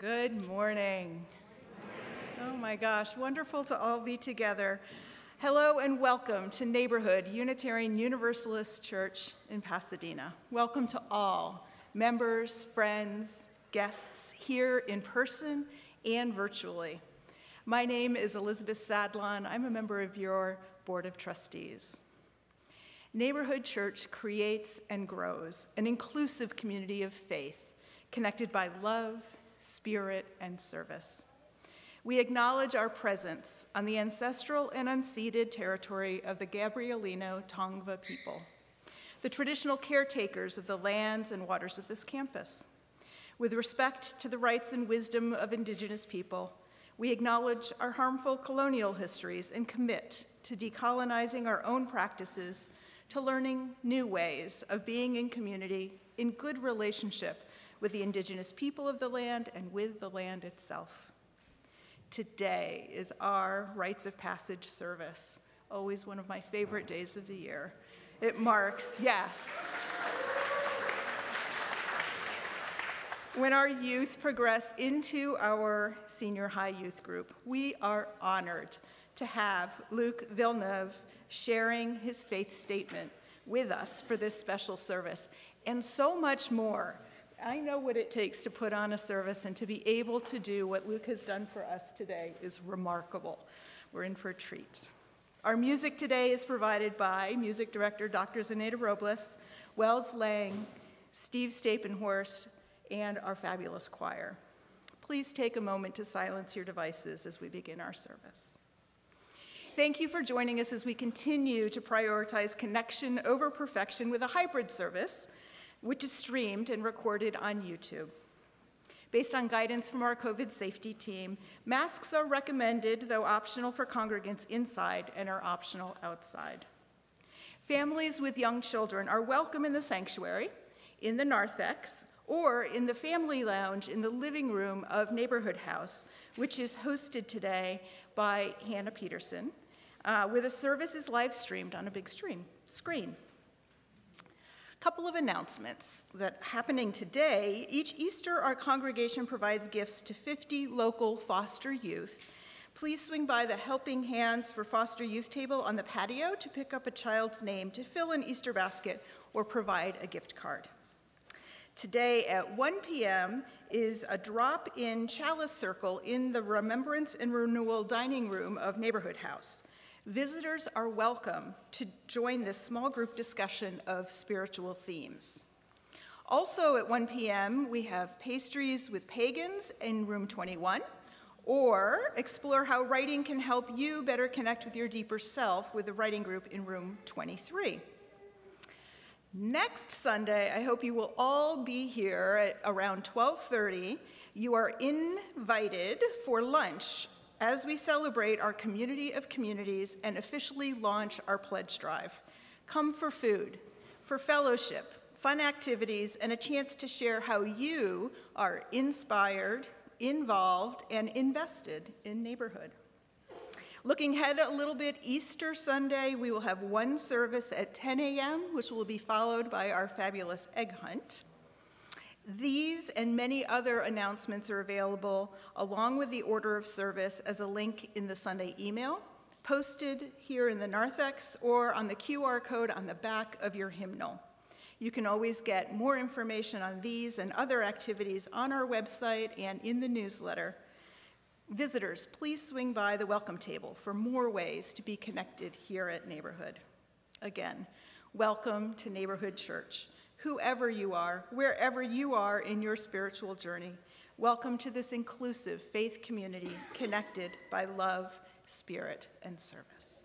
Good morning. Oh my gosh, wonderful to all be together. Hello and welcome to Neighborhood Unitarian Universalist Church in Pasadena. Welcome to all members, friends, guests here in person and virtually. My name is Elizabeth Sadlon. I'm a member of your Board of Trustees. Neighborhood Church creates and grows an inclusive community of faith connected by love, spirit, and service. We acknowledge our presence on the ancestral and unceded territory of the Gabrielino Tongva people, the traditional caretakers of the lands and waters of this campus. With respect to the rights and wisdom of Indigenous people, we acknowledge our harmful colonial histories and commit to decolonizing our own practices, to learning new ways of being in community in good relationship with the Indigenous people of the land and with the land itself. Today is our Rites of Passage service, always one of my favorite days of the year. It marks, yes, when our youth progress into our senior high youth group. We are honored to have Luc Villeneuve sharing his faith statement with us for this special service, and so much more. I know what it takes to put on a service, and to be able to do what Luke has done for us today is remarkable. We're in for a treat. Our music today is provided by music director Dr. Zenaida Robles, Wells Lang, Steve Stapenhorst, and our fabulous choir. Please take a moment to silence your devices as we begin our service. Thank you for joining us as we continue to prioritize connection over perfection with a hybrid service, which is streamed and recorded on YouTube. Based on guidance from our COVID safety team, masks are recommended, though optional for congregants inside, and are optional outside. Families with young children are welcome in the sanctuary, in the narthex, or in the family lounge in the living room of Neighborhood House, which is hosted today by Hannah Peterson, where the service is live streamed on a big screen. Couple of announcements that happening today. Each Easter, our congregation provides gifts to 50 local foster youth. Please swing by the Helping Hands for Foster Youth table on the patio to pick up a child's name to fill an Easter basket or provide a gift card. Today at 1 p.m. is a drop-in chalice circle in the Remembrance and Renewal dining room of Neighborhood House. Visitors are welcome to join this small group discussion of spiritual themes. Also at 1 p.m., we have pastries with pagans in room 21, or explore how writing can help you better connect with your deeper self with the writing group in room 23. Next Sunday, I hope you will all be here at around 12:30. You are invited for lunch as we celebrate our community of communities and officially launch our pledge drive. Come for food, for fellowship, fun activities, and a chance to share how you are inspired, involved, and invested in neighborhood. Looking ahead a little bit, Easter Sunday, we will have one service at 10 a.m., which will be followed by our fabulous egg hunt. These and many other announcements are available along with the order of service as a link in the Sunday email, posted here in the narthex, or on the QR code on the back of your hymnal. You can always get more information on these and other activities on our website and in the newsletter. Visitors, please swing by the welcome table for more ways to be connected here at Neighborhood. Again, welcome to Neighborhood Church. Whoever you are, wherever you are in your spiritual journey, welcome to this inclusive faith community connected by love, spirit, and service.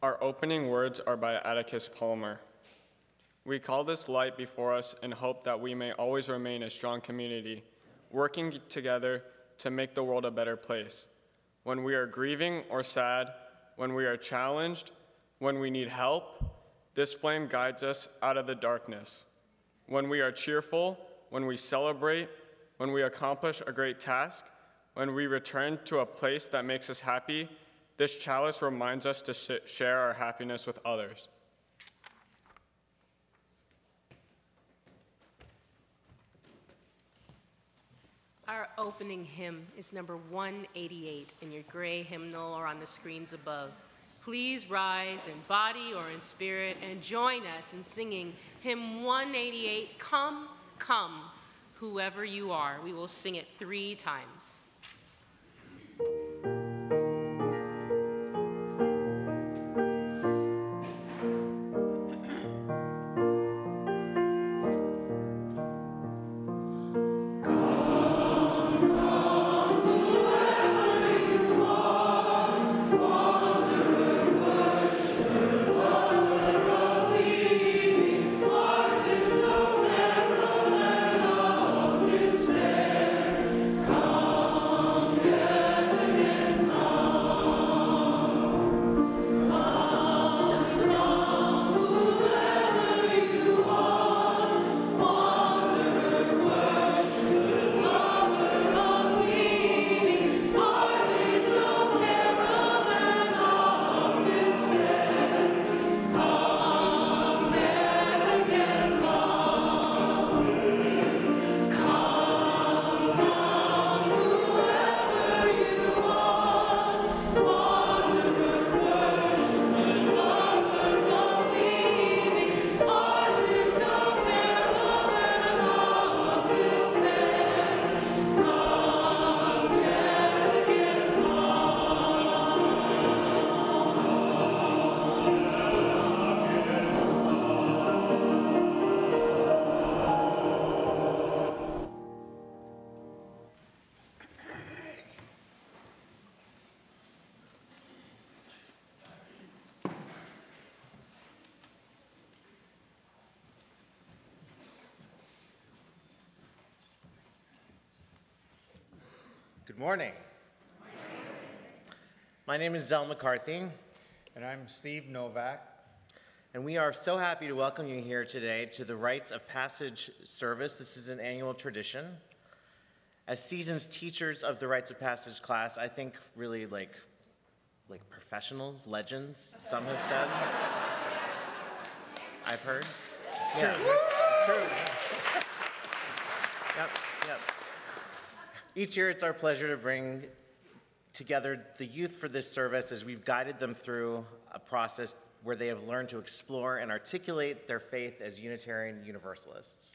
Our opening words are by Atticus Palmer. We call this light before us and hope that we may always remain a strong community, working together to make the world a better place. When we are grieving or sad, when we are challenged, when we need help, this flame guides us out of the darkness. When we are cheerful, when we celebrate, when we accomplish a great task, when we return to a place that makes us happy, this chalice reminds us to share our happiness with others. Our opening hymn is number 188 in your gray hymnal or on the screens above. Please rise in body or in spirit and join us in singing hymn 188, Come, Come, Whoever You Are. We will sing it 3 times. Good morning. My name is Zell McCarthy. And I'm Steve Novak. And we are so happy to welcome you here today to the Rites of Passage service. This is an annual tradition. As seasoned teachers of the Rites of Passage class, I think really like professionals, legends, some have said. I've heard. It's true. It's true. Yep. Each year, it's our pleasure to bring together the youth for this service as we've guided them through a process where they have learned to explore and articulate their faith as Unitarian Universalists.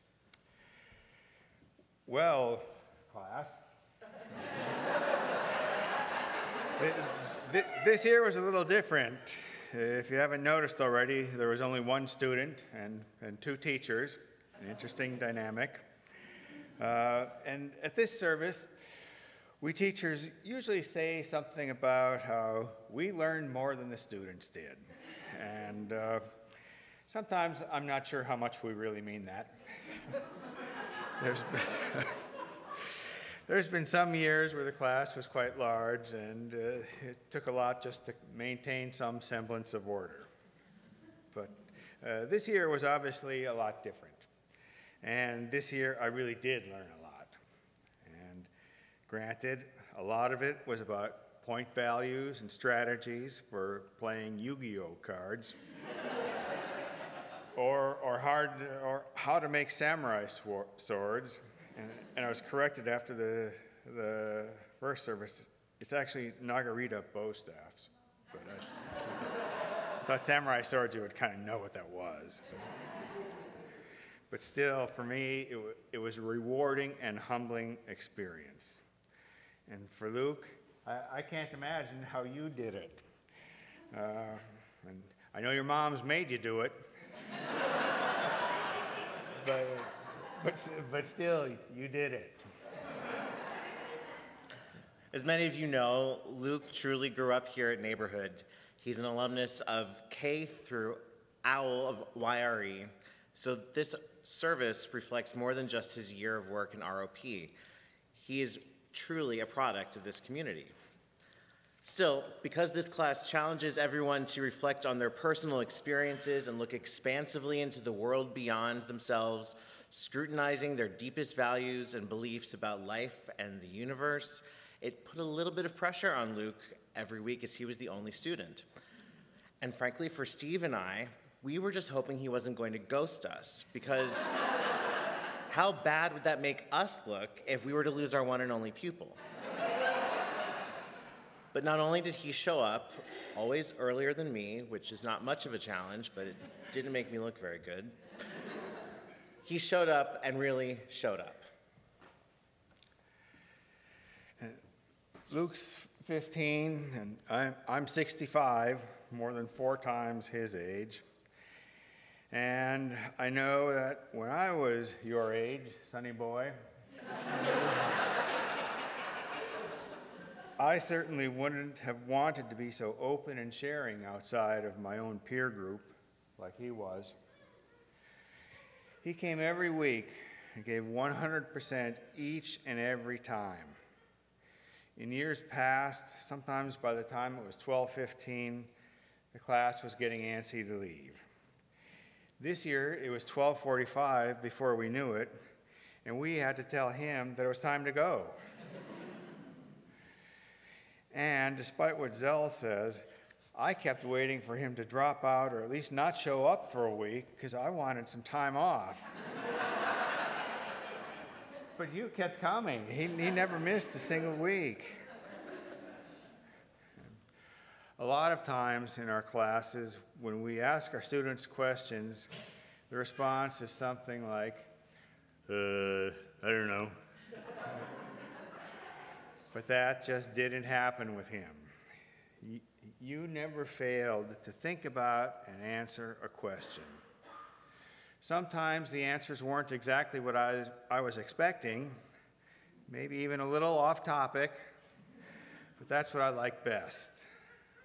Well, class. This year was a little different. If you haven't noticed already, there was only one student and 2 teachers, an interesting dynamic. And at this service, we teachers usually say something about how we learned more than the students did. And sometimes I'm not sure how much we really mean that. There's been some years where the class was quite large, and it took a lot just to maintain some semblance of order. But this year was obviously a lot different. And this year, I really did learn a lot. And granted, a lot of it was about point values and strategies for playing Yu-Gi-Oh cards, or how to make samurai swords. And I was corrected after the first service. It's actually Nagarita bow staffs. But I thought samurai swords, you would kind of know what that was. So. But still, for me, it was a rewarding and humbling experience. And for Luke, I can't imagine how you did it. And I know your mom's made you do it. but still, you did it. As many of you know, Luke truly grew up here at Neighborhood. He's an alumnus of K through OWL of YRE, so this service reflects more than just his year of work in ROP. He is truly a product of this community. Still, because this class challenges everyone to reflect on their personal experiences and look expansively into the world beyond themselves, scrutinizing their deepest values and beliefs about life and the universe, it put a little bit of pressure on Luke every week as he was the only student. And frankly, for Steve and I, we were just hoping he wasn't going to ghost us, because how bad would that make us look if we were to lose our one and only pupil? But not only did he show up, always earlier than me, which is not much of a challenge, but it didn't make me look very good, he showed up and really showed up. Luke's 15, and I'm 65, more than 4 times his age. And I know that when I was your age, sonny boy, I certainly wouldn't have wanted to be so open and sharing outside of my own peer group like he was. He came every week and gave 100% each and every time. In years past, sometimes by the time it was 12:15, the class was getting antsy to leave. This year, it was 12:45 before we knew it, and we had to tell him that it was time to go. And despite what Zell says, I kept waiting for him to drop out or at least not show up for a week because I wanted some time off. But you kept coming. He never missed a single week. A lot of times in our classes, when we ask our students questions, the response is something like, I don't know. But that just didn't happen with him. You never failed to think about and answer a question. Sometimes the answers weren't exactly what I was expecting, maybe even a little off topic, but that's what I like best,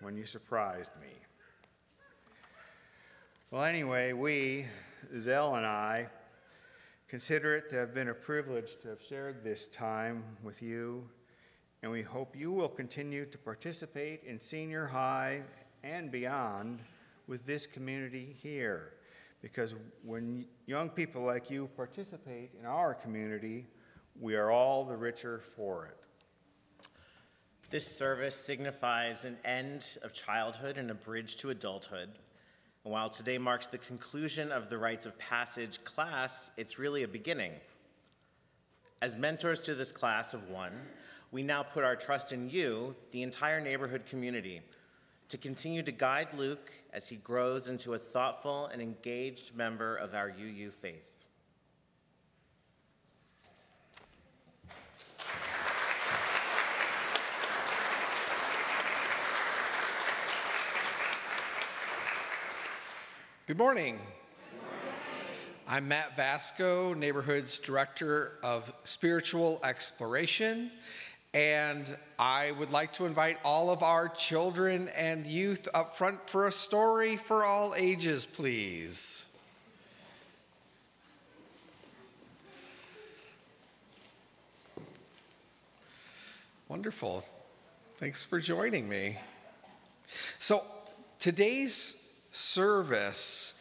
when you surprised me. Well, anyway, we, Zell and I, consider it to have been a privilege to have shared this time with you, and we hope you will continue to participate in senior high and beyond with this community here. Because when young people like you participate in our community, we are all the richer for it. This service signifies an end of childhood and a bridge to adulthood. And while today marks the conclusion of the Rites of Passage class, it's really a beginning. As mentors to this class of 1, we now put our trust in you, the entire neighborhood community, to continue to guide Luke as he grows into a thoughtful and engaged member of our UU faith. Good morning. I'm Matt Vasco, Neighborhood's Director of Spiritual Exploration, and I would like to invite all of our children and youth up front for a story for all ages, please. Wonderful. Thanks for joining me. So today's service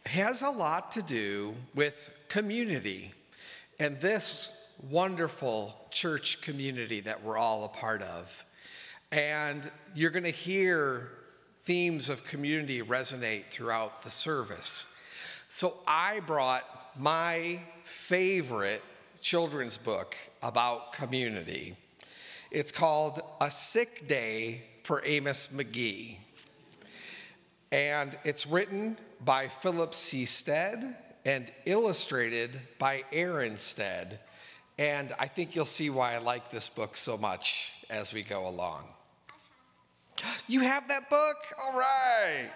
has a lot to do with community and this wonderful church community that we're all a part of. And you're going to hear themes of community resonate throughout the service. So I brought my favorite children's book about community. It's called A Sick Day for Amos McGee. And it's written by Philip C. Stead and illustrated by Aaron Stead. And I think you'll see why I like this book so much as we go along. You have that book? All right.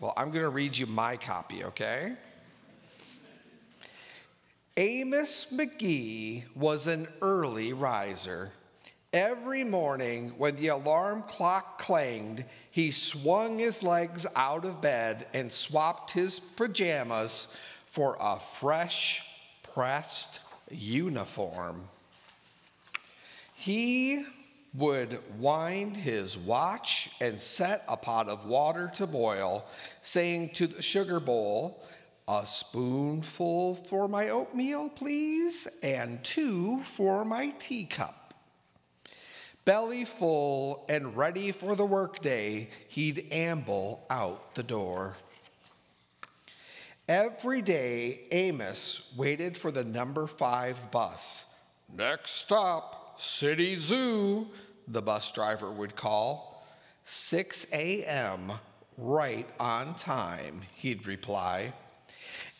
Well, I'm going to read you my copy, okay? Amos McGee was an early riser Every morning when the alarm clock clanged, he swung his legs out of bed and swapped his pajamas for a fresh, pressed uniform. He would wind his watch and set a pot of water to boil, saying to the sugar bowl, "A spoonful for my oatmeal, please, and 2 for my teacup." Belly full and ready for the workday, he'd amble out the door. Every day, Amos waited for the number 5 bus. "Next stop, City Zoo," the bus driver would call. 6 a.m., right on time, he'd reply.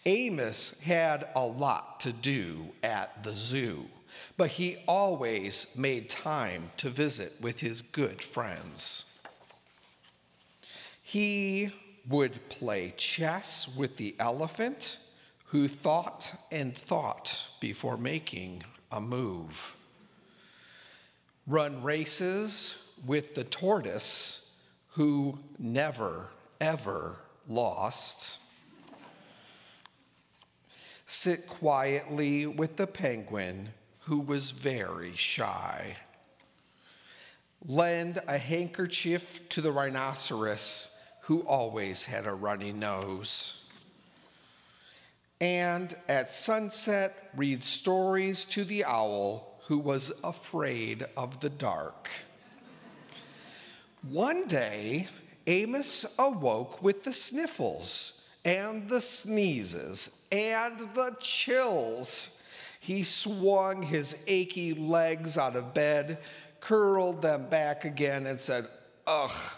Amos had a lot to do at the zoo, but he always made time to visit with his good friends. He would play chess with the elephant, who thought and thought before making a move. Run races with the tortoise, who never, ever lost. Sit quietly with the penguin, who was very shy. Lend a handkerchief to the rhinoceros, who always had a runny nose. And at sunset, read stories to the owl, who was afraid of the dark. One day, Amos awoke with the sniffles and the sneezes and the chills. He swung his achy legs out of bed, curled them back again, and said, "Ugh,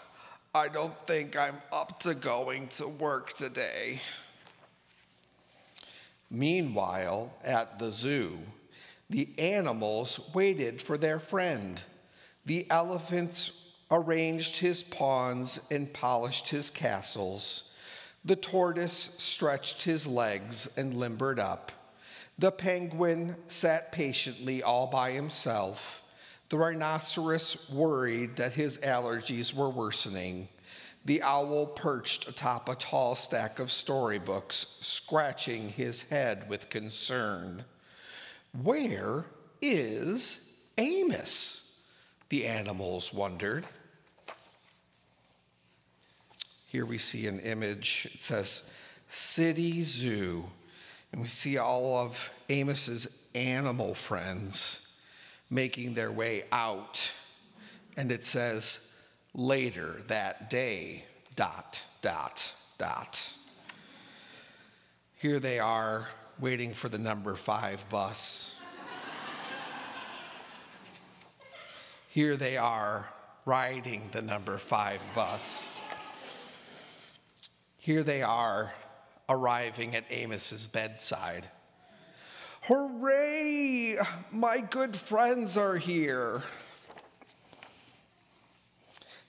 I don't think I'm up to going to work today." Meanwhile, at the zoo, the animals waited for their friend. The elephant arranged his pawns and polished his castles. The tortoise stretched his legs and limbered up. The penguin sat patiently all by himself. The rhinoceros worried that his allergies were worsening. The owl perched atop a tall stack of storybooks, scratching his head with concern. Where is Amos? The animals wondered. Here we see an image. It says City Zoo. And we see all of Amos's animal friends making their way out. And it says, later that day, ... Here they are waiting for the number 5 bus. Here they are riding the number 5 bus. Here they are arriving at Amos's bedside. Hooray! My good friends are here.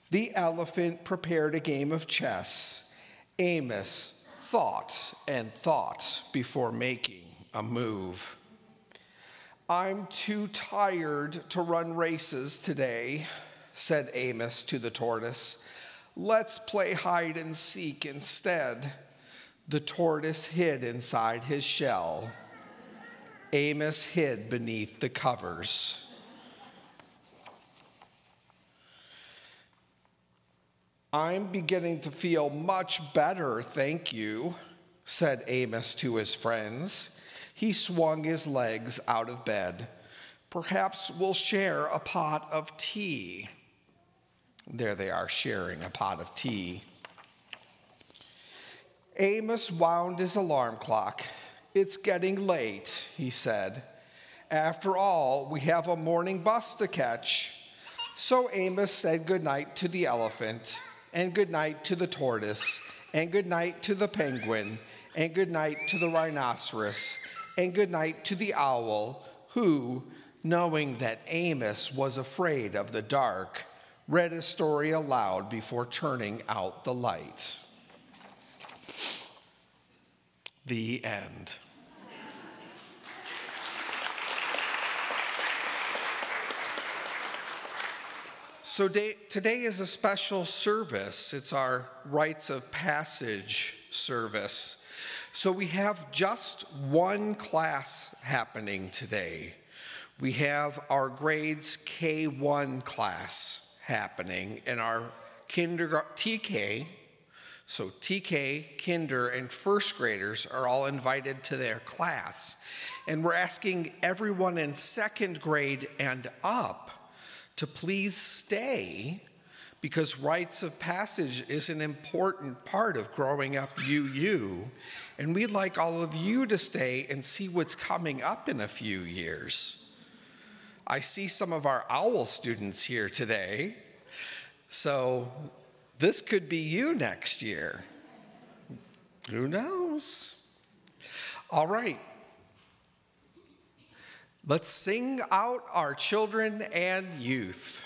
The elephant prepared a game of chess. Amos thought and thought before making a move. "I'm too tired to run races today," said Amos to the tortoise. "Let's play hide and seek instead." The tortoise hid inside his shell. Amos hid beneath the covers. "I'm beginning to feel much better, thank you," said Amos to his friends. He swung his legs out of bed. "Perhaps we'll share a pot of tea." There they are, sharing a pot of tea. Amos wound his alarm clock. "It's getting late," he said. "After all, we have a morning bus to catch." So Amos said goodnight to the elephant, and goodnight to the tortoise, and goodnight to the penguin, and goodnight to the rhinoceros, and goodnight to the owl, who, knowing that Amos was afraid of the dark, read a story aloud before turning out the light. The end. Today is a special service. It's our Rites of Passage service. So we have just one class happening today. We have our grades K1 class happening, and our TK, so TK, kinder, and first graders are all invited to their class. And we're asking everyone in second grade and up to please stay, because rites of passage is an important part of growing up UU, and we'd like all of you to stay and see what's coming up in a few years. I see some of our OWL students here today, so this could be you next year. Who knows? All right. Let's sing out our children and youth.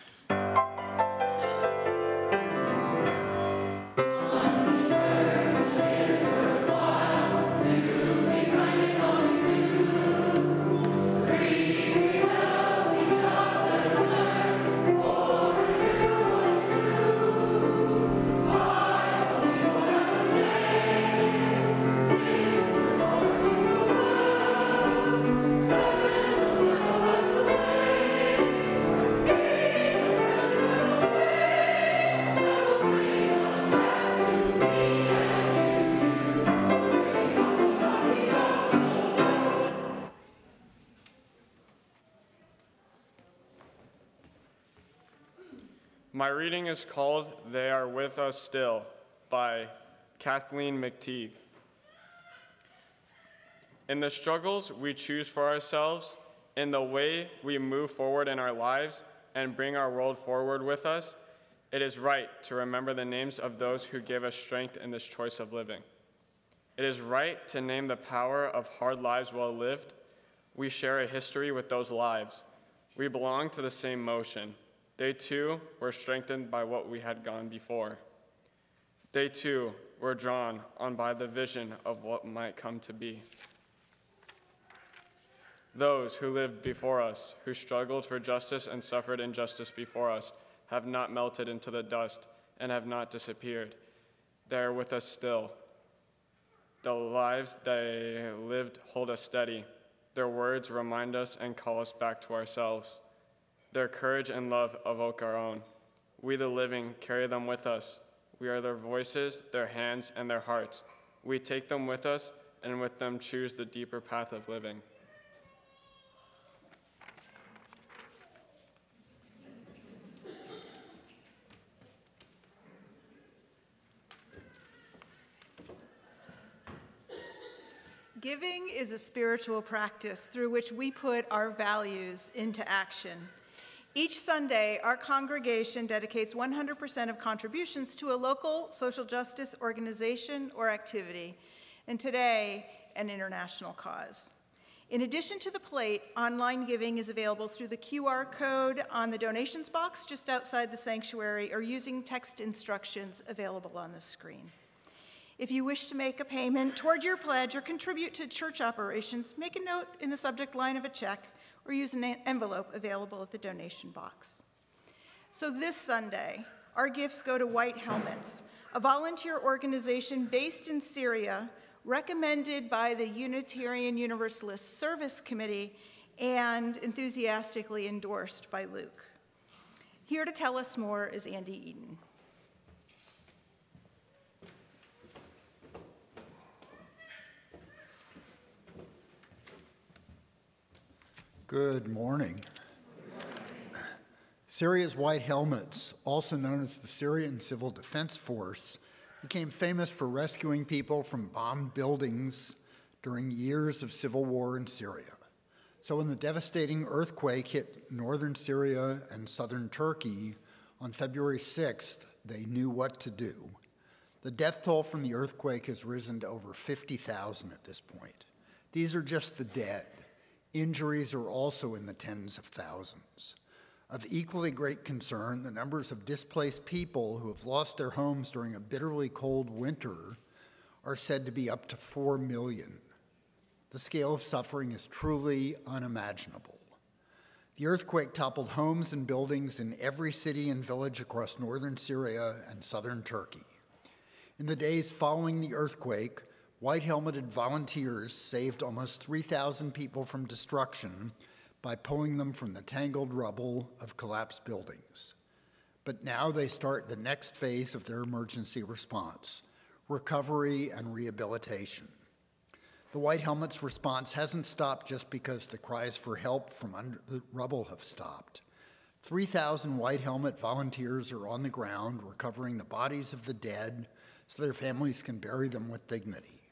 My reading is called They Are With Us Still by Kathleen McTeague. In the struggles we choose for ourselves, in the way we move forward in our lives and bring our world forward with us, it is right to remember the names of those who gave us strength in this choice of living. It is right to name the power of hard lives well lived. We share a history with those lives. We belong to the same motion. They too were strengthened by what we had gone before. They too were drawn on by the vision of what might come to be. Those who lived before us, who struggled for justice and suffered injustice before us, have not melted into the dust and have not disappeared. They are with us still. The lives they lived hold us steady. Their words remind us and call us back to ourselves. Their courage and love evoke our own. We, the living, carry them with us. We are their voices, their hands, and their hearts. We take them with us, and with them choose the deeper path of living. Giving is a spiritual practice through which we put our values into action. Each Sunday, our congregation dedicates 100% of contributions to a local social justice organization or activity, and today, an international cause. In addition to the plate, online giving is available through the QR code on the donations box just outside the sanctuary or using text instructions available on the screen. If you wish to make a payment toward your pledge or contribute to church operations, make a note in the subject line of a check or use an envelope available at the donation box. So this Sunday, our gifts go to White Helmets, a volunteer organization based in Syria, recommended by the Unitarian Universalist Service Committee and enthusiastically endorsed by Luke. Here to tell us more is Andy Eden. Good morning. Syria's White Helmets, also known as the Syrian Civil Defense Force, became famous for rescuing people from bombed buildings during years of civil war in Syria. So when the devastating earthquake hit northern Syria and southern Turkey on February 6th, they knew what to do. The death toll from the earthquake has risen to over 50,000 at this point. These are just the dead. Injuries are also in the tens of thousands. Of equally great concern, the numbers of displaced people who have lost their homes during a bitterly cold winter are said to be up to 4 million. The scale of suffering is truly unimaginable. The earthquake toppled homes and buildings in every city and village across northern Syria and southern Turkey. In the days following the earthquake, white-helmeted volunteers saved almost 3,000 people from destruction by pulling them from the tangled rubble of collapsed buildings. But now they start the next phase of their emergency response, recovery and rehabilitation. The White Helmets' response hasn't stopped just because the cries for help from under the rubble have stopped. 3,000 White Helmet volunteers are on the ground recovering the bodies of the dead so their families can bury them with dignity.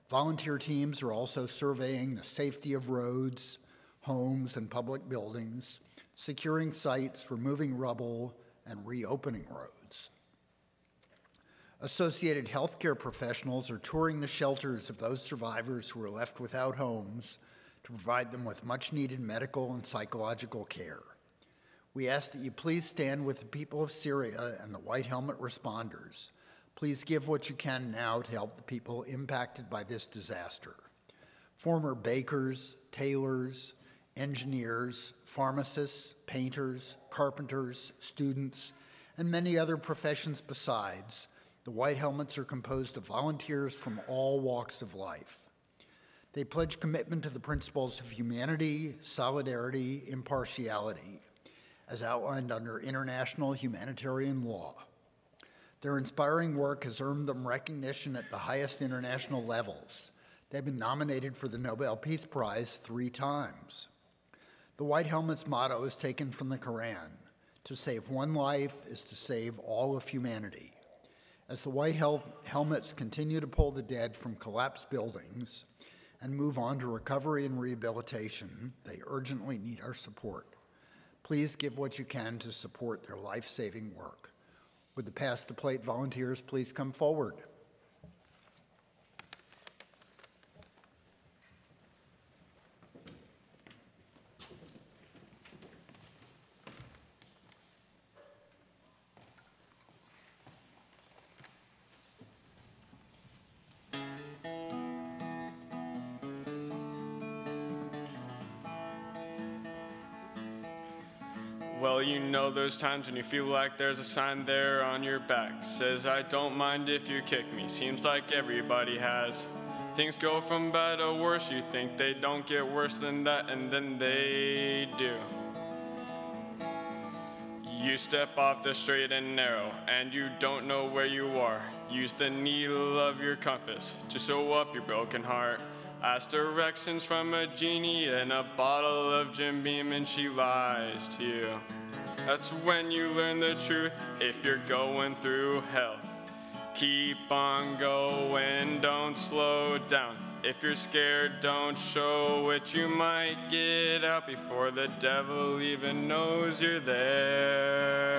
Volunteer teams are also surveying the safety of roads, homes, and public buildings, securing sites, removing rubble, and reopening roads. Associated healthcare professionals are touring the shelters of those survivors who are left without homes to provide them with much-needed medical and psychological care. We ask that you please stand with the people of Syria and the White Helmet responders. Please give what you can now to help the people impacted by this disaster. Former bakers, tailors, engineers, pharmacists, painters, carpenters, students, and many other professions besides, the White Helmets are composed of volunteers from all walks of life. They pledge commitment to the principles of humanity, solidarity, impartiality, as outlined under international humanitarian law. Their inspiring work has earned them recognition at the highest international levels. They've been nominated for the Nobel Peace Prize 3 times. The White Helmets' motto is taken from the Quran: to save one life is to save all of humanity. As the White Helmets continue to pull the dead from collapsed buildings and move on to recovery and rehabilitation, they urgently need our support. Please give what you can to support their life-saving work. Would the Pass the Plate volunteers please come forward? Well, you know those times when you feel like there's a sign there on your back. Says, I don't mind if you kick me. Seems like everybody has. Things go from bad to worse. You think they don't get worse than that, and then they do. You step off the straight and narrow, and you don't know where you are. Use the needle of your compass to sew up your broken heart. Ask directions from a genie in a bottle of Jim Beam, and she lies to you. That's when you learn the truth if you're going through hell. Keep on going, don't slow down. If you're scared, don't show it. You might get out before the devil even knows you're there.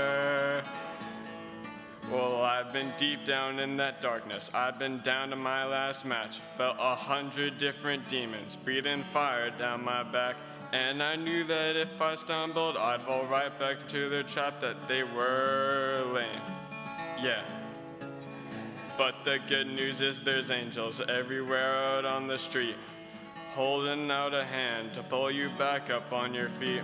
Well, I've been deep down in that darkness. I've been down to my last match. Felt 100 different demons breathing fire down my back. And I knew that if I stumbled, I'd fall right back into their trap that they were laying. Yeah. But the good news is there's angels everywhere out on the street, holding out a hand to pull you back up on your feet.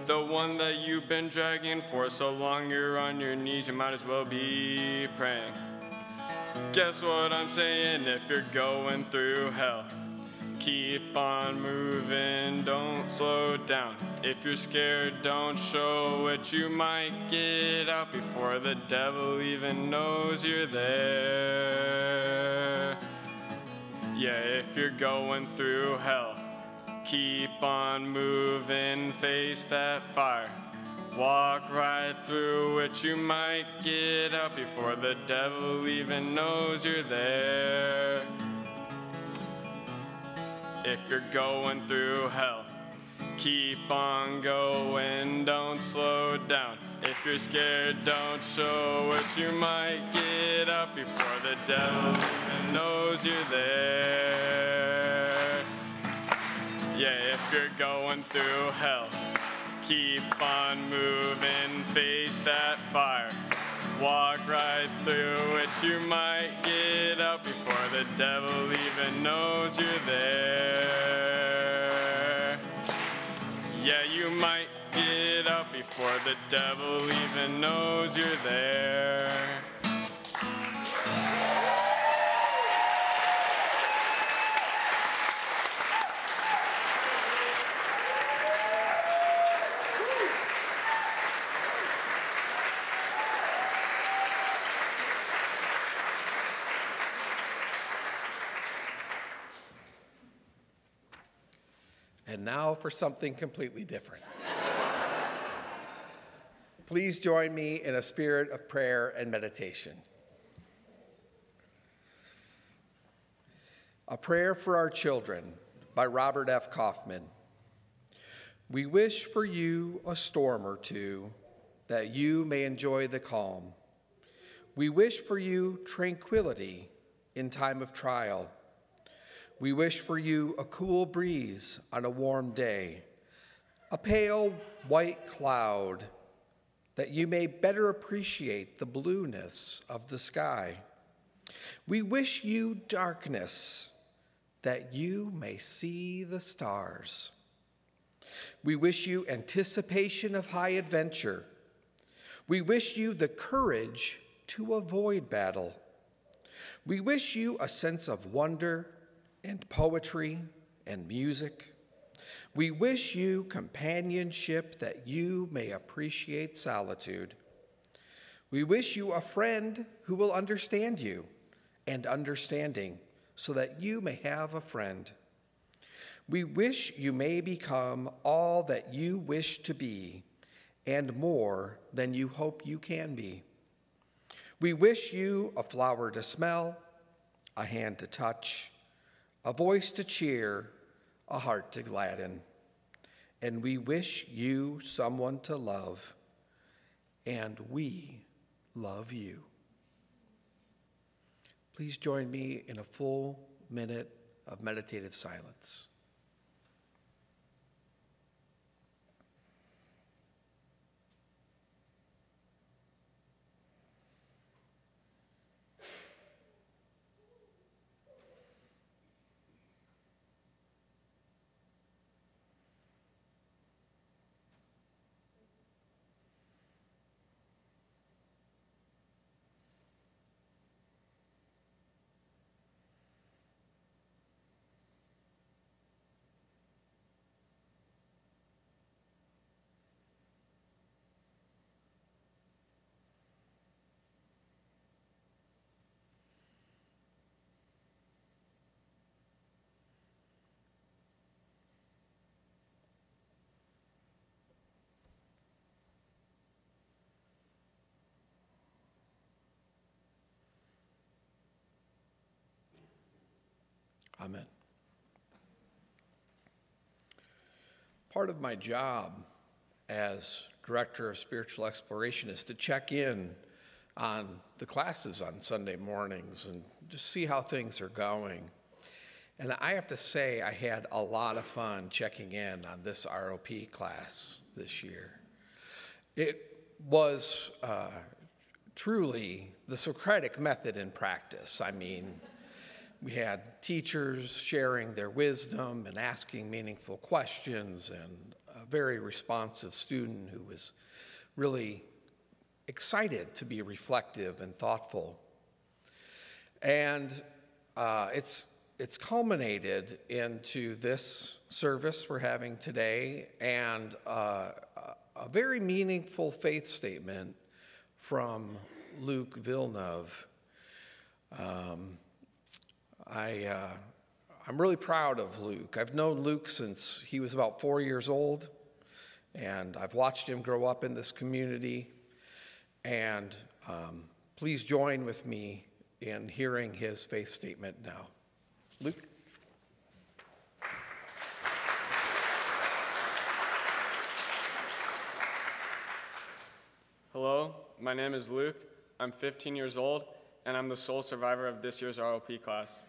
The one that you've been dragging for so long you're on your knees, you might as well be praying. Guess what I'm saying? If you're going through hell, keep on moving, don't slow down. If you're scared, don't show it. You might get out before the devil even knows you're there. Yeah, if you're going through hell, keep on moving, face that fire. Walk right through it. You might get out before the devil even knows you're there. If you're going through hell, keep on going, don't slow down. If you're scared, don't show it. You might get out before the devil even knows you're there. Yeah, if you're going through hell, keep on moving, face that fire. Walk right through it. You might get out before the devil even knows you're there. Yeah, you might before the devil even knows you're there. And now for something completely different. Please join me in a spirit of prayer and meditation. A Prayer for Our Children by Robert F. Kaufman. We wish for you a storm or two, that you may enjoy the calm. We wish for you tranquility in time of trial. We wish for you a cool breeze on a warm day, a pale white cloud, that you may better appreciate the blueness of the sky. We wish you darkness, that you may see the stars. We wish you anticipation of high adventure. We wish you the courage to avoid battle. We wish you a sense of wonder and poetry and music. We wish you companionship, that you may appreciate solitude. We wish you a friend who will understand you, and understanding, so that you may have a friend. We wish you may become all that you wish to be, and more than you hope you can be. We wish you a flower to smell, a hand to touch, a voice to cheer, a heart to gladden. And we wish you someone to love, and we love you. Please join me in a full minute of meditative silence. Amen. Part of my job as Director of Spiritual Exploration is to check in on the classes on Sunday mornings and just see how things are going. And I have to say, I had a lot of fun checking in on this ROP class this year. It was truly the Socratic method in practice. I mean, we had teachers sharing their wisdom and asking meaningful questions, and a very responsive student who was really excited to be reflective and thoughtful. And it's culminated into this service we're having today, and a very meaningful faith statement from Luc Villeneuve. I'm really proud of Luc. I've known Luc since he was about 4 years old, and I've watched him grow up in this community. And please join with me in hearing his faith statement now. Luc? Hello, my name is Luke. I'm 15 years old, and I'm the sole survivor of this year's ROP class.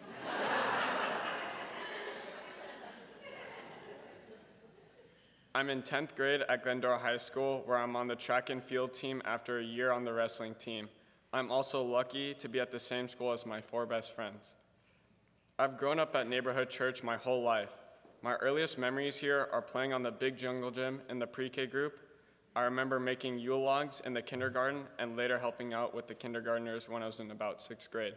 I'm in 10th grade at Glendora High School, where I'm on the track and field team after a year on the wrestling team. I'm also lucky to be at the same school as my 4 best friends. I've grown up at neighborhood church my whole life. My earliest memories here are playing on the big jungle gym in the pre-K group. I remember making Yule logs in the kindergarten and later helping out with the kindergartners when I was in about 6th grade.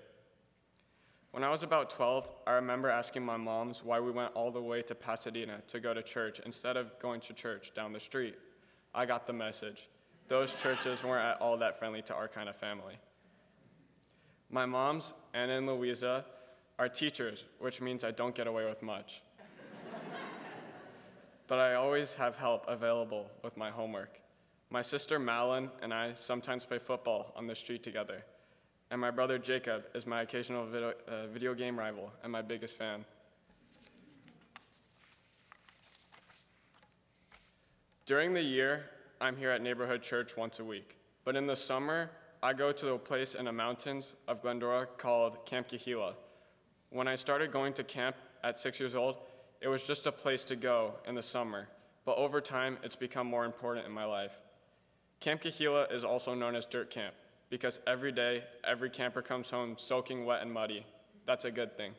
When I was about 12, I remember asking my moms why we went all the way to Pasadena to go to church instead of going to church down the street. I got the message. Those churches weren't at all that friendly to our kind of family. My moms, Anna and Louisa, are teachers, which means I don't get away with much. But I always have help available with my homework. My sister Malin and I sometimes play football on the street together. And my brother Jacob is my occasional video game rival and my biggest fan. During the year, I'm here at neighborhood church once a week. But in the summer, I go to a place in the mountains of Glendora called Camp Kahila. When I started going to camp at 6 years old, it was just a place to go in the summer. But over time, it's become more important in my life. Camp Kahila is also known as Dirt Camp, because every day, every camper comes home soaking wet and muddy. That's a good thing.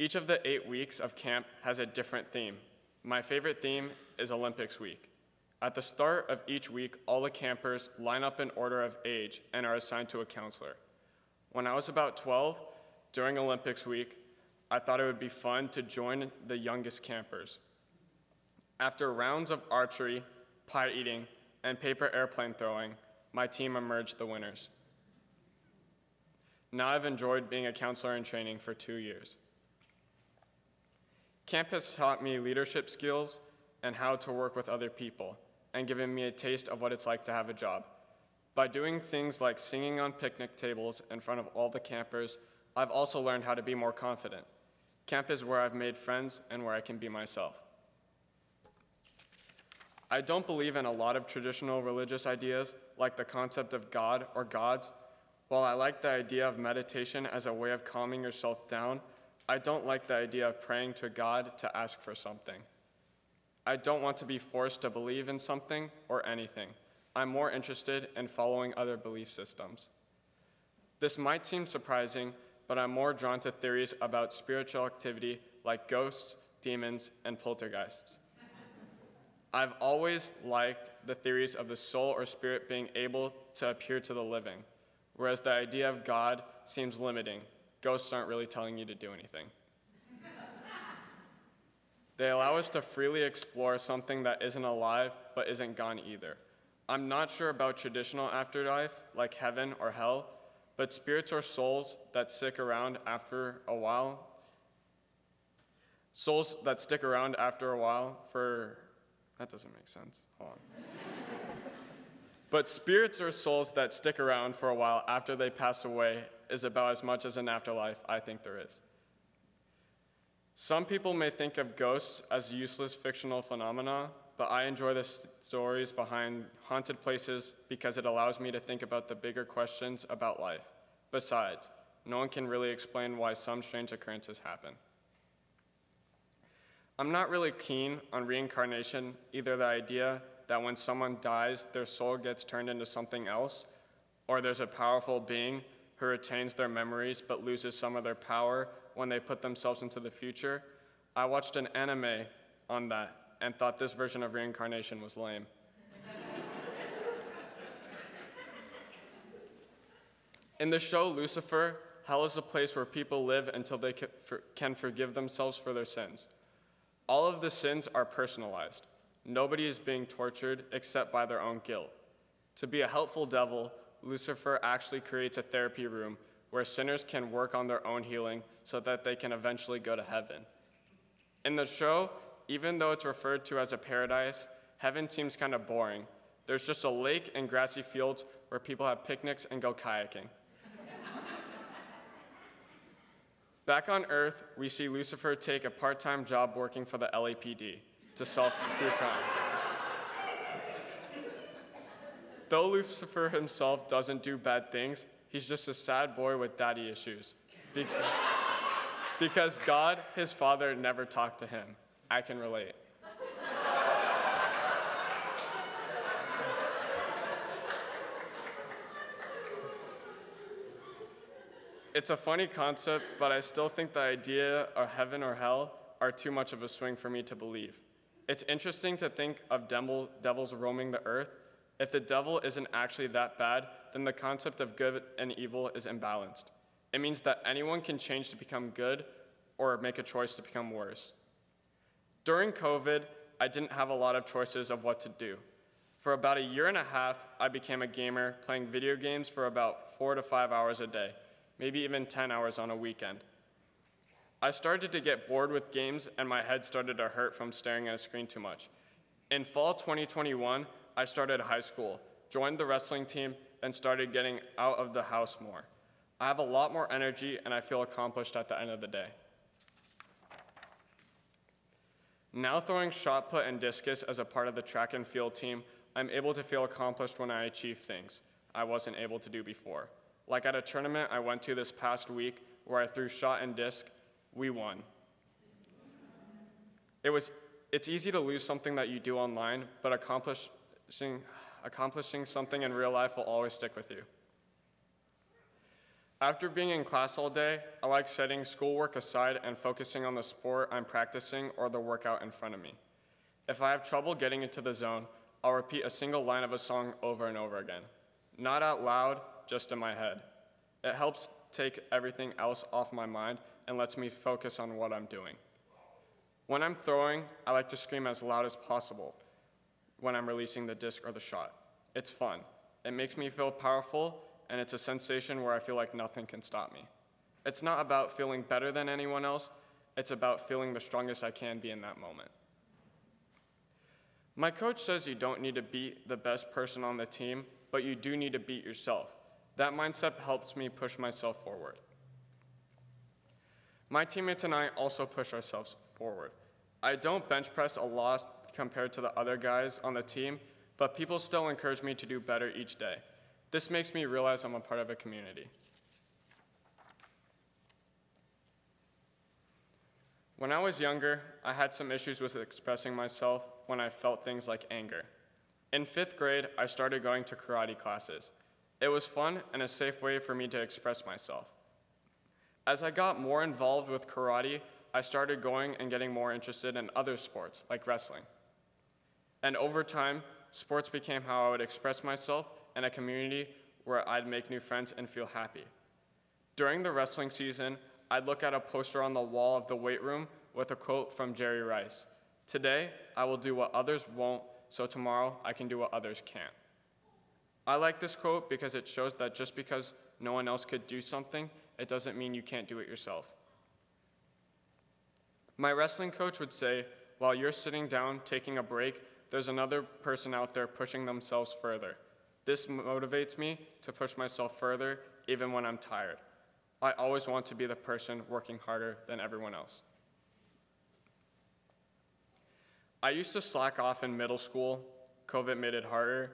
Each of the 8 weeks of camp has a different theme. My favorite theme is Olympics week. At the start of each week, all the campers line up in order of age and are assigned to a counselor. When I was about 12, during Olympics week, I thought it would be fun to join the youngest campers. After rounds of archery, pie eating, and paper airplane throwing, my team emerged the winners. Now I've enjoyed being a counselor in training for 2 years. Camp has taught me leadership skills and how to work with other people, and given me a taste of what it's like to have a job. By doing things like singing on picnic tables in front of all the campers, I've also learned how to be more confident. Camp is where I've made friends and where I can be myself. I don't believe in a lot of traditional religious ideas, like the concept of God or gods. While I like the idea of meditation as a way of calming yourself down, I don't like the idea of praying to God to ask for something. I don't want to be forced to believe in something or anything. I'm more interested in following other belief systems. This might seem surprising, but I'm more drawn to theories about spiritual activity like ghosts, demons, and poltergeists. I've always liked the theories of the soul or spirit being able to appear to the living, whereas the idea of God seems limiting. Ghosts aren't really telling you to do anything. They allow us to freely explore something that isn't alive but isn't gone either. I'm not sure about traditional afterlife, like heaven or hell, but spirits or souls that stick around after a while. Souls that stick around after a while for, that doesn't make sense, hold on. But spirits or souls that stick around for a while after they pass away is about as much as an afterlife I think there is. Some people may think of ghosts as useless fictional phenomena, but I enjoy the stories behind haunted places because it allows me to think about the bigger questions about life. Besides, no one can really explain why some strange occurrences happen. I'm not really keen on reincarnation, either the idea that when someone dies, their soul gets turned into something else, or there's a powerful being who retains their memories but loses some of their power when they put themselves into the future. I watched an anime on that and thought this version of reincarnation was lame. In the show Lucifer, hell is a place where people live until they can forgive themselves for their sins. All of the sins are personalized. Nobody is being tortured except by their own guilt. To be a helpful devil, Lucifer actually creates a therapy room where sinners can work on their own healing so that they can eventually go to heaven. In the show, even though it's referred to as a paradise, heaven seems kind of boring. There's just a lake and grassy fields where people have picnics and go kayaking. Back on Earth, we see Lucifer take a part-time job working for the LAPD to solve a few crimes. Though Lucifer himself doesn't do bad things, he's just a sad boy with daddy issues. Because God, his father, never talked to him. I can relate. It's a funny concept, but I still think the idea of heaven or hell are too much of a swing for me to believe. It's interesting to think of devils roaming the earth. If the devil isn't actually that bad, then the concept of good and evil is imbalanced. It means that anyone can change to become good or make a choice to become worse. During COVID, I didn't have a lot of choices of what to do. For about a year and a half, I became a gamer, playing video games for about 4 to 5 hours a day, maybe even 10 hours on a weekend. I started to get bored with games, and my head started to hurt from staring at a screen too much. In fall 2021, I started high school, joined the wrestling team, and started getting out of the house more. I have a lot more energy, and I feel accomplished at the end of the day. Now throwing shot put and discus as a part of the track and field team, I'm able to feel accomplished when I achieve things I wasn't able to do before. Like at a tournament I went to this past week where I threw shot and disc, we won. It's easy to lose something that you do online, but accomplishing something in real life will always stick with you. After being in class all day, I like setting schoolwork aside and focusing on the sport I'm practicing or the workout in front of me. If I have trouble getting into the zone, I'll repeat a single line of a song over and over again. Not out loud, just in my head. It helps take everything else off my mind and lets me focus on what I'm doing. When I'm throwing, I like to scream as loud as possible when I'm releasing the disc or the shot. It's fun. It makes me feel powerful, and it's a sensation where I feel like nothing can stop me. It's not about feeling better than anyone else, it's about feeling the strongest I can be in that moment. My coach says you don't need to beat the best person on the team, but you do need to beat yourself. That mindset helps me push myself forward. My teammates and I also push ourselves forward. I don't bench press a lot compared to the other guys on the team, but people still encourage me to do better each day. This makes me realize I'm a part of a community. When I was younger, I had some issues with expressing myself when I felt things like anger. In 5th grade, I started going to karate classes. It was fun and a safe way for me to express myself. As I got more involved with karate, I started going and getting more interested in other sports, like wrestling. And over time, sports became how I would express myself and a community where I'd make new friends and feel happy. During the wrestling season, I'd look at a poster on the wall of the weight room with a quote from Jerry Rice. Today, I will do what others won't, so tomorrow I can do what others can't. I like this quote because it shows that just because no one else could do something, it doesn't mean you can't do it yourself. My wrestling coach would say, while you're sitting down taking a break, there's another person out there pushing themselves further. This motivates me to push myself further, even when I'm tired. I always want to be the person working harder than everyone else. I used to slack off in middle school. COVID made it harder.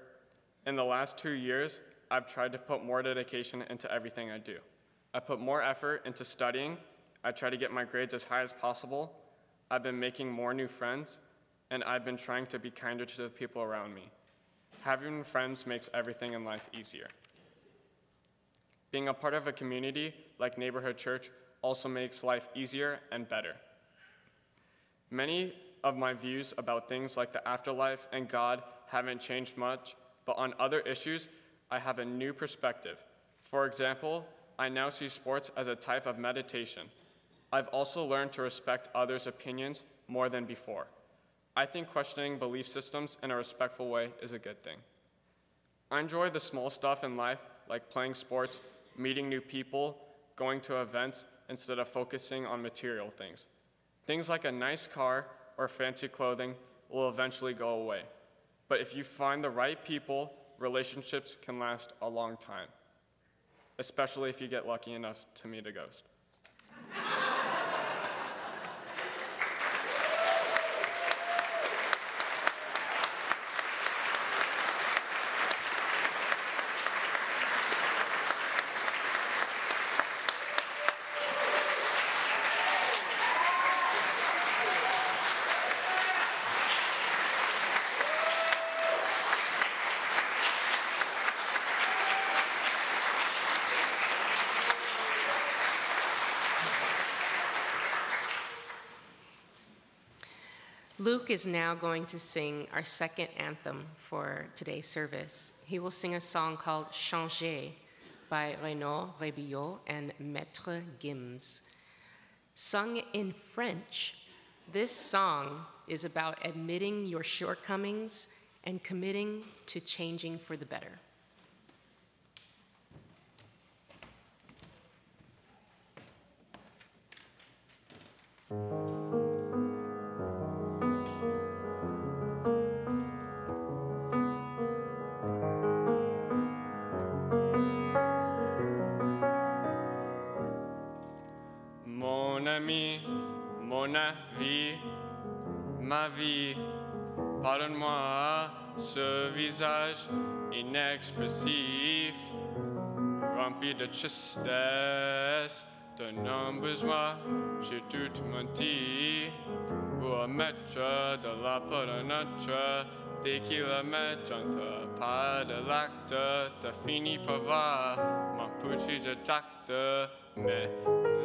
In the last 2 years, I've tried to put more dedication into everything I do. I put more effort into studying. I try to get my grades as high as possible. I've been making more new friends, and I've been trying to be kinder to the people around me. Having friends makes everything in life easier. Being a part of a community like Neighborhood Church also makes life easier and better. Many of my views about things like the afterlife and God haven't changed much, but on other issues, I have a new perspective. For example, I now see sports as a type of meditation. I've also learned to respect others' opinions more than before. I think questioning belief systems in a respectful way is a good thing. I enjoy the small stuff in life, like playing sports, meeting new people, going to events, instead of focusing on material things. Things like a nice car or fancy clothing will eventually go away. But if you find the right people, relationships can last a long time, especially if you get lucky enough to meet a ghost. Luke is now going to sing our second anthem for today's service. He will sing a song called Changer by Renaud Rebillot and Maître Gims. Sung in French, this song is about admitting your shortcomings and committing to changing for the better. Mon ami, mon avis, ma vie, pardonne-moi ce visage inexpressif, rempli de tristesse, d'un homme besoin, j'ai tout menti, pour mettre de la part d'un autre, des kilomètres entre pas de l'acte, t'as fini par voir mon petit de tacte, mais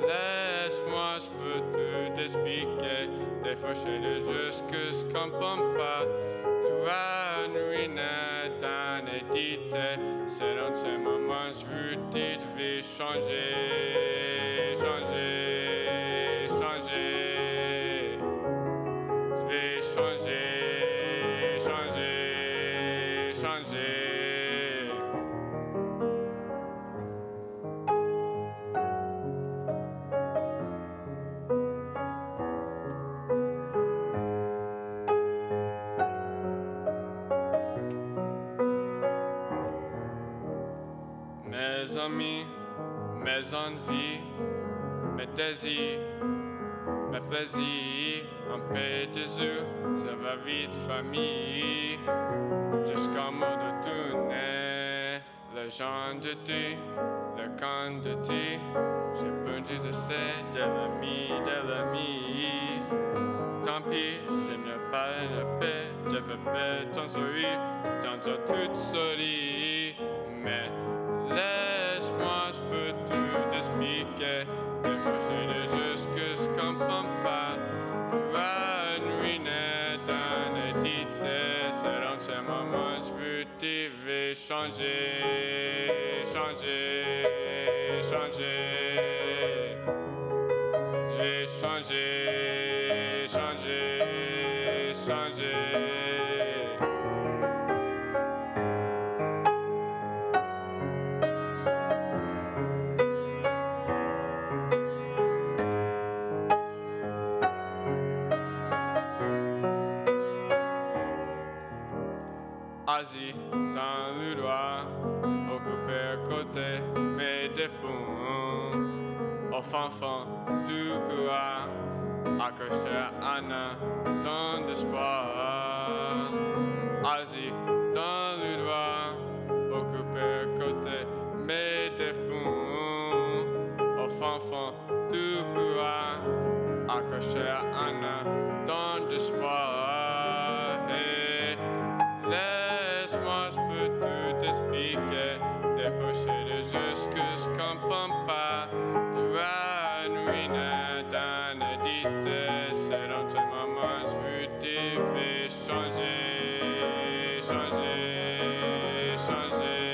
laisse-moi, je peux tout expliquer. Des fois, j'ai des choses que je comprends pas. La nuit n'est un édité. C'est dans ces moments, je veux dire, je vais changer, changer, changer. Je vais changer, changer, changer. Mes amis, mes envies, mes désirs, mes plaisirs, un peu de jeu, ça va vite famille, jusqu'au mot de tourner, le genre de tu, le camp de tu, j'ai perdu de c'est de l'ami, tant pis, je n'ai pas de paix, je veux pas ton sourire, tant toute solide, mais laisse-moi, je peux tout expliquer. Des fois, j'ai des choses que je comprends pas. La nuit n'est un édité. C'est dans ces moments, je veux te vais changer, changer, changer. Je vais changer, changer, changer. Assis dans le doigt, occupé à côté mes défauts, au fin fond du couloir, accroché à Anna dans l'espoir. Assis dans le doigt, occupé à côté mes défauts, au fin fond du couloir, accroché à Anna dans l'espoir. Laisse-moi, je peux tout expliquer. Des fois, j'ai des choses que je comprends pas. La nuit n'est un édité. C'est dans ce moment, je veux te vais changer, changer, changer.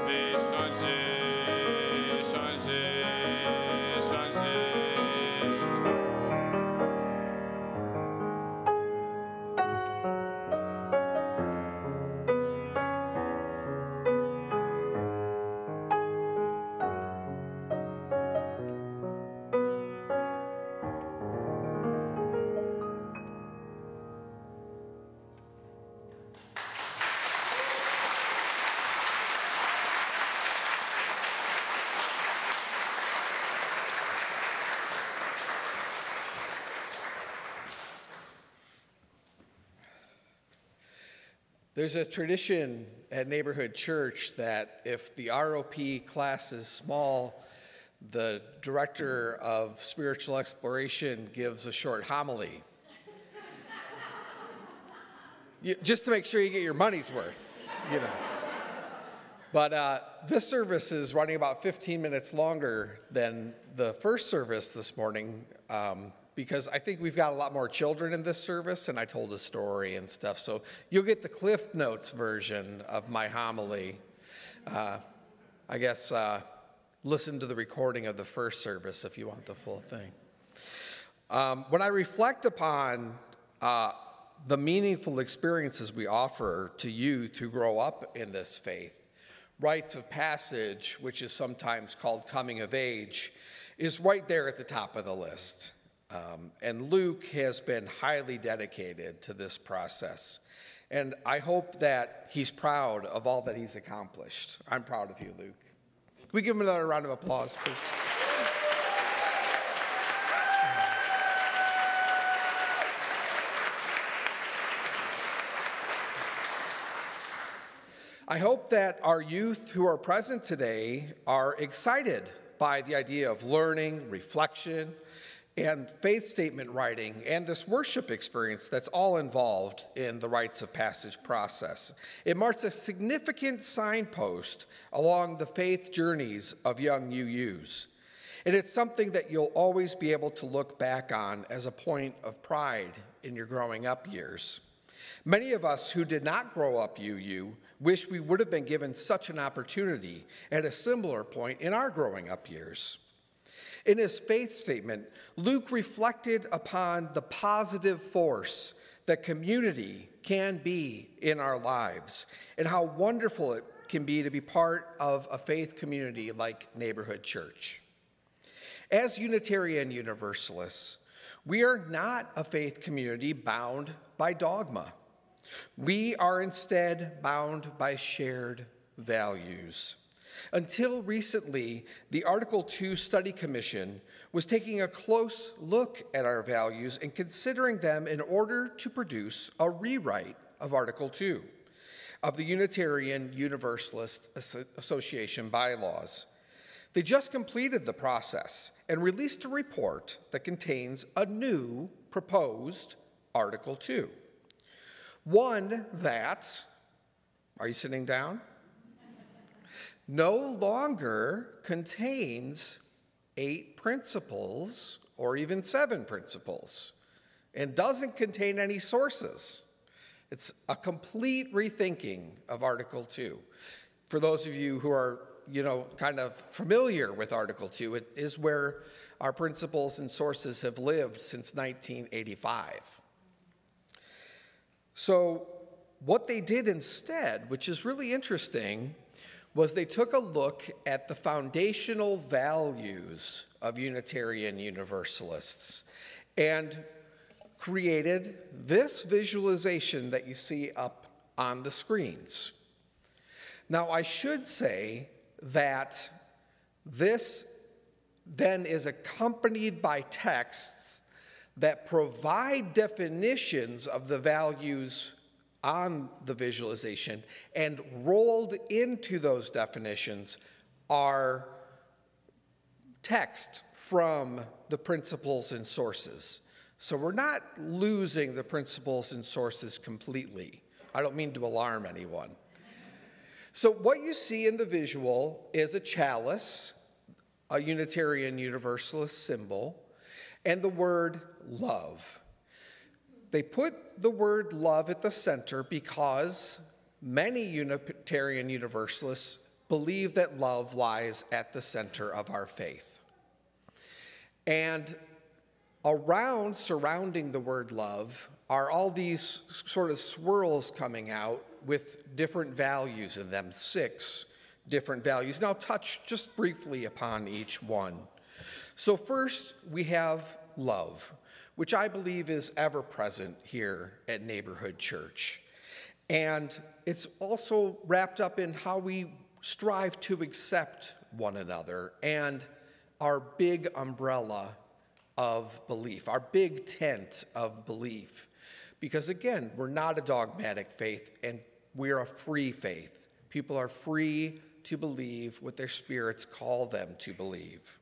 Vais changer, changer, changer. There's a tradition at Neighborhood Church that if the ROP class is small, the director of spiritual exploration gives a short homily. Just to make sure you get your money's worth, you know. But this service is running about 15 minutes longer than the first service this morning because I think we've got a lot more children in this service, and I told a story and stuff. So you'll get the Cliff Notes version of my homily. I guess listen to the recording of the first service if you want the full thing. When I reflect upon the meaningful experiences we offer to youth who grow up in this faith, rites of passage, which is sometimes called coming of age, is right there at the top of the list. And Luke has been highly dedicated to this process. And I hope that he's proud of all that he's accomplished. I'm proud of you, Luke. Can we give him another round of applause, please? I hope that our youth who are present today are excited by the idea of learning, reflection, and faith statement writing, and this worship experience that's all involved in the rites of passage process. It marks a significant signpost along the faith journeys of young UUs. And it's something that you'll always be able to look back on as a point of pride in your growing up years. Many of us who did not grow up UU wish we would have been given such an opportunity at a similar point in our growing up years. In his faith statement, Luke reflected upon the positive force that community can be in our lives and how wonderful it can be to be part of a faith community like Neighborhood Church. As Unitarian Universalists, we are not a faith community bound by dogma. We are instead bound by shared values. Until recently, the Article 2 Study Commission was taking a close look at our values and considering them in order to produce a rewrite of Article 2 of the Unitarian Universalist Association bylaws. They just completed the process and released a report that contains a new proposed Article 2. One that, are you sitting down? No longer contains 8 principles or even 7 principles and doesn't contain any sources. It's a complete rethinking of Article 2. For those of you who are, kind of familiar with Article 2, it is where our principles and sources have lived since 1985. So what they did instead, which is really interesting, was they took a look at the foundational values of Unitarian Universalists and created this visualization that you see up on the screens. Now, I should say that this then is accompanied by texts that provide definitions of the values on the visualization, and rolled into those definitions are text from the principles and sources. So we're not losing the principles and sources completely. I don't mean to alarm anyone. So what you see in the visual is a chalice, a Unitarian Universalist symbol, and the word love. They put the word love at the center because many Unitarian Universalists believe that love lies at the center of our faith. And surrounding the word love are all these sort of swirls coming out with different values in them, 6 different values. And I'll touch just briefly upon each one. So first, we have love, which I believe is ever present here at Neighborhood Church. And it's also wrapped up in how we strive to accept one another and our big umbrella of belief, our big tent of belief. Because again, we're not a dogmatic faith and we're a free faith. People are free to believe what their spirits call them to believe.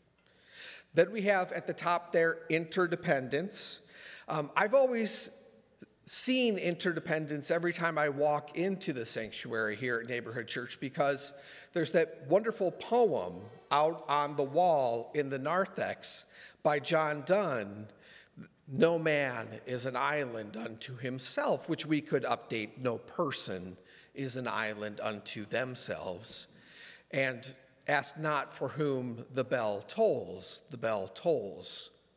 Then we have at the top there interdependence. I've always seen interdependence every time I walk into the sanctuary here at Neighborhood Church because there's that wonderful poem out on the wall in the narthex by John Donne no man is an island unto himself, which we could update, no person is an island unto themselves. And ask not for whom the bell tolls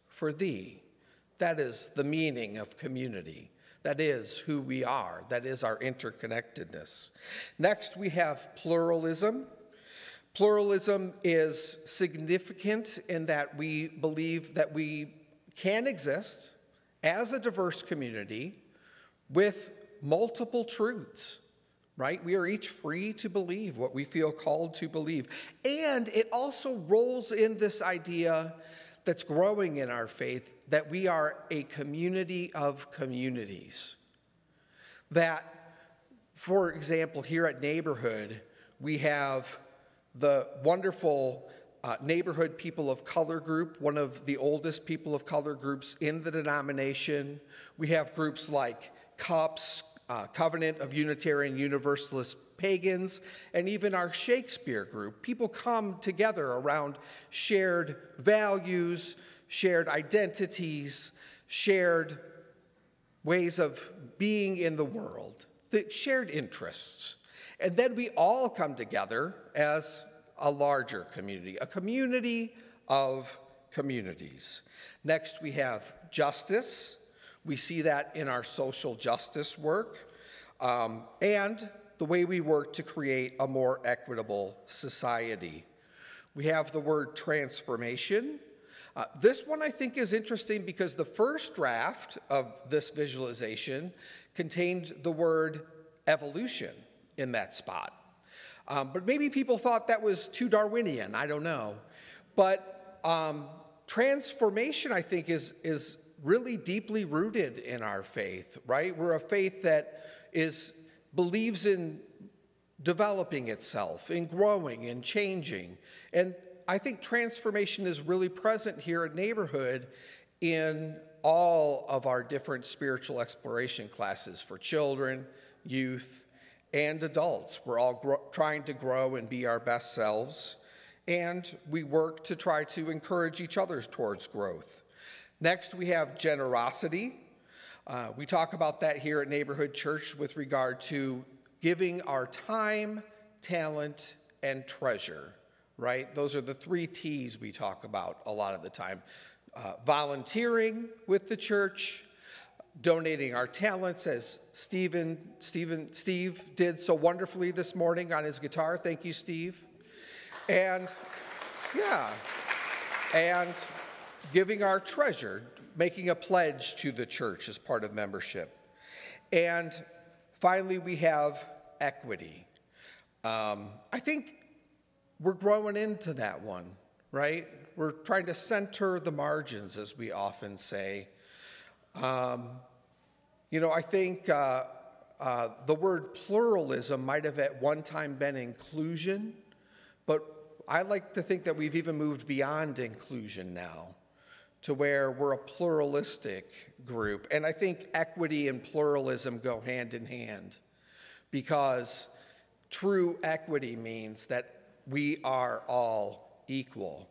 for thee. That is the meaning of community. That is who we are. That is our interconnectedness. Next, we have pluralism. Pluralism is significant in that we believe that we can exist as a diverse community with multiple truths, right? We are each free to believe what we feel called to believe. And it also rolls in this idea that's growing in our faith, that we are a community of communities. That, for example, here at Neighborhood, we have the wonderful Neighborhood People of Color group, one of the oldest people of color groups in the denomination. We have groups like CUPS, Covenant of Unitarian Universalist Pagans, and even our Shakespeare group. People come together around shared values, shared identities, shared ways of being in the world, the shared interests. And then we all come together as a larger community, a community of communities. Next, we have justice. We see that in our social justice work, and the way we work to create a more equitable society. We have the word transformation. This one I think is interesting because the first draft of this visualization contained the word evolution in that spot. But maybe people thought that was too Darwinian, I don't know. But transformation, I think, is really deeply rooted in our faith, right? We're a faith that believes in developing itself, in growing, in changing. And I think transformation is really present here at Neighborhood in all of our different spiritual exploration classes for children, youth, and adults. We're all trying to grow and be our best selves, and we work to try to encourage each other towards growth. Next, we have generosity. We talk about that here at Neighborhood Church with regard to giving our time, talent, and treasure, right? Those are the 3 T's we talk about a lot of the time. Volunteering with the church, donating our talents, as Steve did so wonderfully this morning on his guitar. Thank you, Steve. And giving our treasure, making a pledge to the church as part of membership. And finally, we have equity. I think we're growing into that one, right? We're trying to center the margins, as we often say. I think the word pluralism might have at one time been inclusion, but I like to think that we've even moved beyond inclusion now to where we're a pluralistic group. And I think equity and pluralism go hand in hand, because true equity means that we are all equal.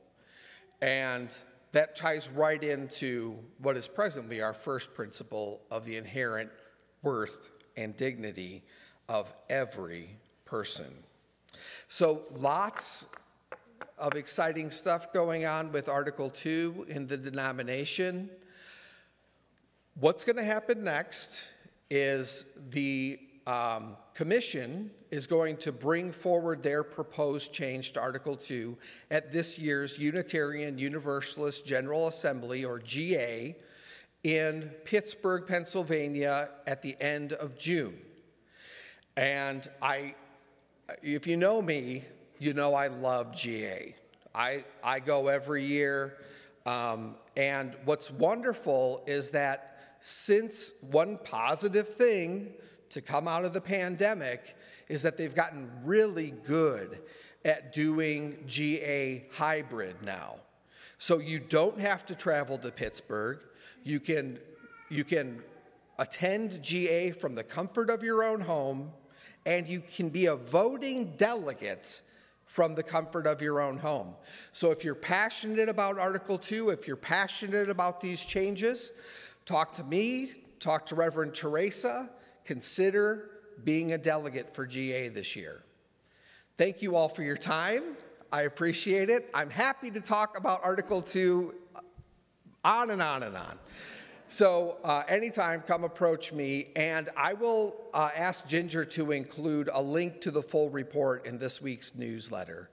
And that ties right into what is presently our first principle of the inherent worth and dignity of every person. So lots of exciting stuff going on with Article 2 in the denomination. What's going to happen next is the commission is going to bring forward their proposed change to Article 2 at this year's Unitarian Universalist General Assembly, or GA, in Pittsburgh, Pennsylvania at the end of June. And if you know me, you know I love GA. I go every year, and what's wonderful is that since one positive thing to come out of the pandemic is that they've gotten really good at doing GA hybrid now. So you don't have to travel to Pittsburgh. You can attend GA from the comfort of your own home, and you can be a voting delegate from the comfort of your own home. So if you're passionate about Article 2, if you're passionate about these changes, talk to me, talk to Reverend Teresa, consider being a delegate for GA this year. Thank you all for your time. I appreciate it. I'm happy to talk about Article 2 on and on and on. So anytime, come approach me, and I will ask Ginger to include a link to the full report in this week's newsletter.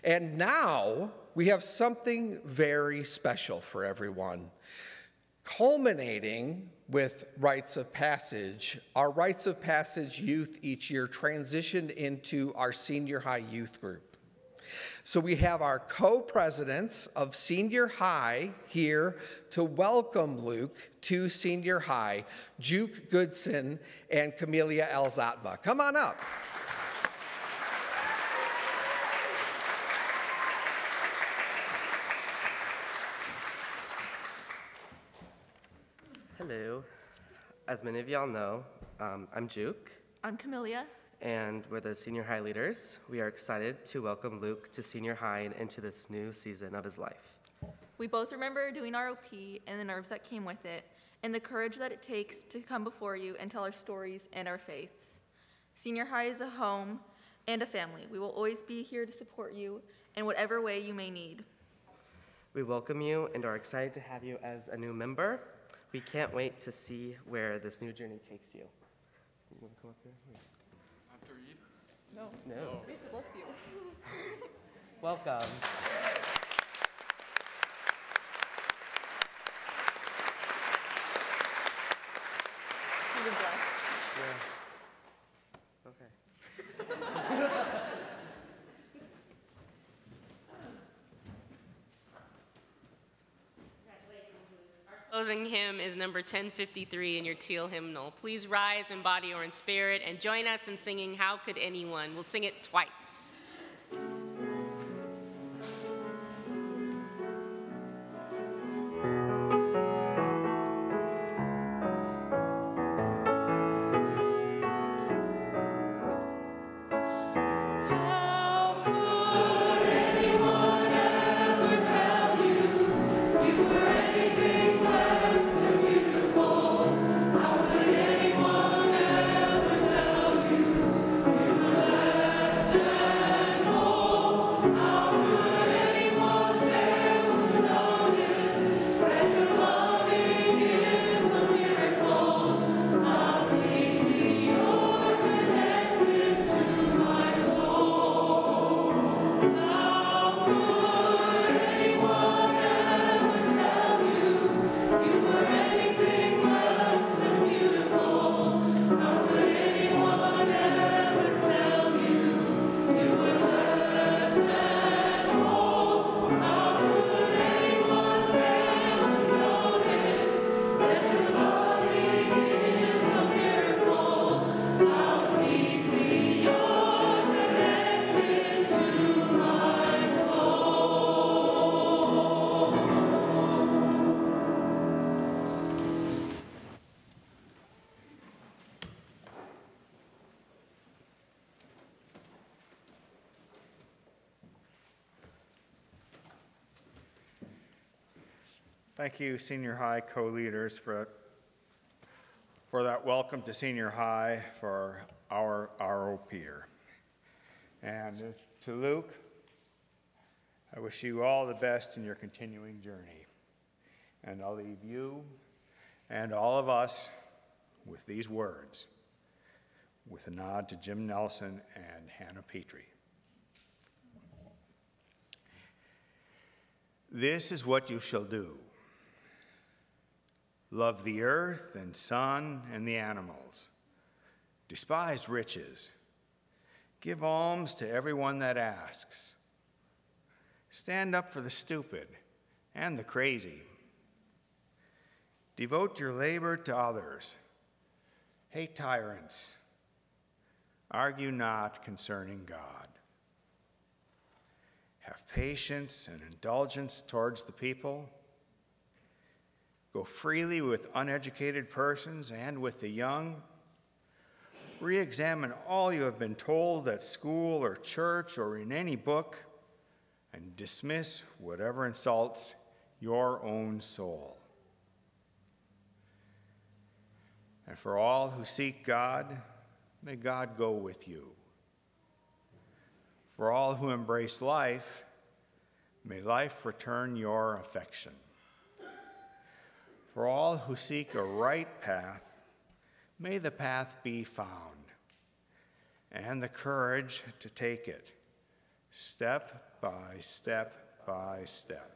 And now we have something very special for everyone. Culminating with Rites of Passage, our Rites of Passage youth each year transitioned into our senior high youth group. So we have our co-presidents of senior high here to welcome Luke to senior high, Juke Goodson and Camelia Elzatva. Come on up. Hello. As many of y'all know, I'm Juke. I'm Camelia. And we're the senior high leaders. We are excited to welcome Luke to senior high and into this new season of his life. We both remember doing ROP and the nerves that came with it, and the courage that it takes to come before you and tell our stories and our faiths. Senior high is a home and a family. We will always be here to support you in whatever way you may need. We welcome you and are excited to have you as a new member. We can't wait to see where this new journey takes you. You want to come up here? No. No. Bless you. Welcome. You've been blessed. Yeah. Okay. Closing hymn is number 1053 in your teal hymnal. Please rise in body or in spirit and join us in singing How Could Anyone? We'll sing it twice. Thank you, senior high co-leaders, for that welcome to senior high for our ROPer. And to Luke, I wish you all the best in your continuing journey. And I'll leave you and all of us with these words, with a nod to Jim Nelson and Hannah Petrie. This is what you shall do. Love the earth and sun and the animals. Despise riches. Give alms to everyone that asks. Stand up for the stupid and the crazy. Devote your labor to others. Hate tyrants. Argue not concerning God. Have patience and indulgence towards the people. Go freely with uneducated persons and with the young. Re-examine all you have been told at school or church or in any book, and dismiss whatever insults your own soul. And for all who seek God, may God go with you. For all who embrace life, may life return your affection. For all who seek a right path, may the path be found, and the courage to take it, step by step by step.